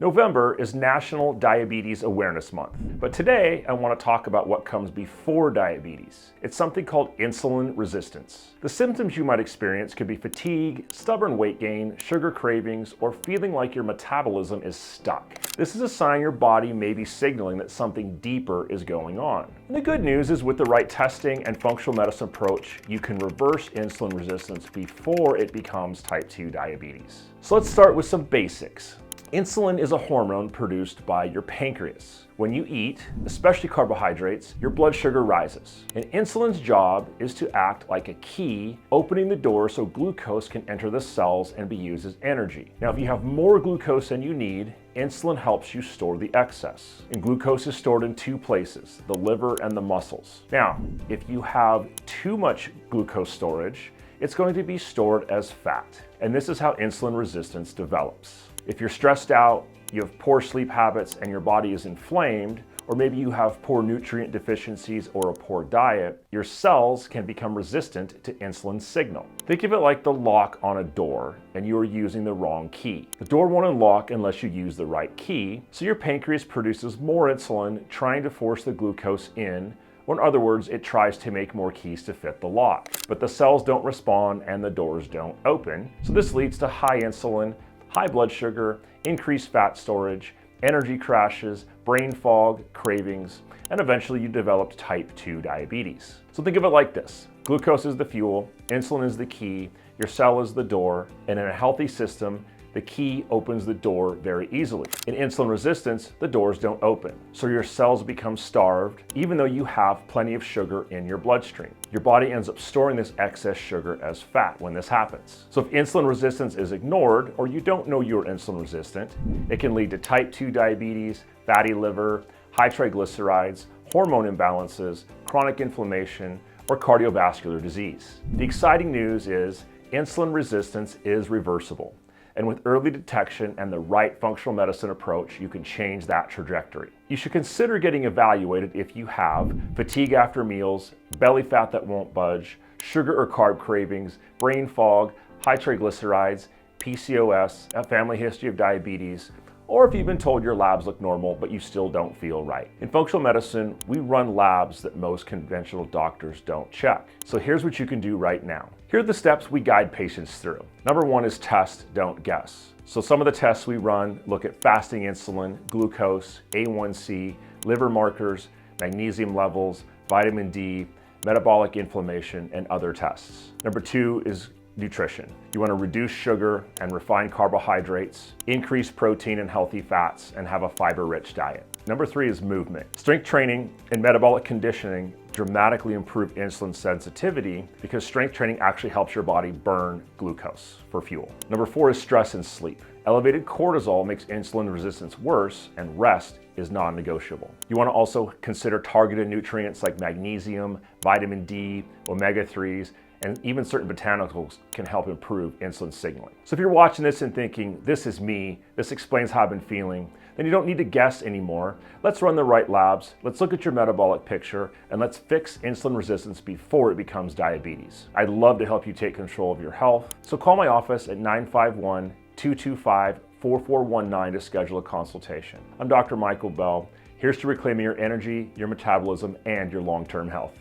November is National Diabetes Awareness Month, but today I want to talk about what comes before diabetes. It's something called insulin resistance. The symptoms you might experience could be fatigue, stubborn weight gain, sugar cravings, or feeling like your metabolism is stuck. This is a sign your body may be signaling that something deeper is going on. And the good news is with the right testing and functional medicine approach, you can reverse insulin resistance before it becomes type 2 diabetes. So let's start with some basics. Insulin is a hormone produced by your pancreas. When you eat, especially carbohydrates, your blood sugar rises. And insulin's job is to act like a key, opening the door so glucose can enter the cells and be used as energy. Now, if you have more glucose than you need, insulin helps you store the excess. And glucose is stored in two places, the liver and the muscles. Now, if you have too much glucose storage, it's going to be stored as fat. And this is how insulin resistance develops. If you're stressed out, you have poor sleep habits, and your body is inflamed, or maybe you have poor nutrient deficiencies or a poor diet, your cells can become resistant to insulin signal. Think of it like the lock on a door and you are using the wrong key. The door won't unlock unless you use the right key, so your pancreas produces more insulin trying to force the glucose in, or in other words, it tries to make more keys to fit the lock. But the cells don't respond and the doors don't open, so this leads to high insulin, high blood sugar, increased fat storage, energy crashes, brain fog, cravings, and eventually you develop type 2 diabetes. So think of it like this. Glucose is the fuel, insulin is the key, your cell is the door, and in a healthy system, the key opens the door very easily. In insulin resistance, the doors don't open, so your cells become starved even though you have plenty of sugar in your bloodstream. Your body ends up storing this excess sugar as fat when this happens. So if insulin resistance is ignored, or you don't know you're insulin resistant, it can lead to type 2 diabetes, fatty liver, high triglycerides, hormone imbalances, chronic inflammation, or cardiovascular disease. The exciting news is insulin resistance is reversible. And with early detection and the right functional medicine approach, you can change that trajectory. You should consider getting evaluated if you have fatigue after meals, belly fat that won't budge, sugar or carb cravings, brain fog, high triglycerides, PCOS, a family history of diabetes, or if you've been told your labs look normal but you still don't feel right. In functional medicine, we run labs that most conventional doctors don't check. So here's what you can do right now. Here are the steps we guide patients through. Number one is test, don't guess. So some of the tests we run look at fasting insulin, glucose, A1C, liver markers, magnesium levels, vitamin D, metabolic inflammation, and other tests. Number two is nutrition. You want to reduce sugar and refined carbohydrates, increase protein and healthy fats, and have a fiber-rich diet. Number three is movement. Strength training and metabolic conditioning dramatically improve insulin sensitivity because strength training actually helps your body burn glucose for fuel. Number four is stress and sleep. Elevated cortisol makes insulin resistance worse, and rest is non-negotiable. You want to also consider targeted nutrients like magnesium, vitamin D, omega-3s, and even certain botanicals can help improve insulin signaling. So if you're watching this and thinking, this is me, this explains how I've been feeling, then you don't need to guess anymore. Let's run the right labs, let's look at your metabolic picture, and let's fix insulin resistance before it becomes diabetes. I'd love to help you take control of your health, so call my office at 951-225-4419 to schedule a consultation. I'm Dr. Michael Bell, here's to reclaiming your energy, your metabolism, and your long-term health.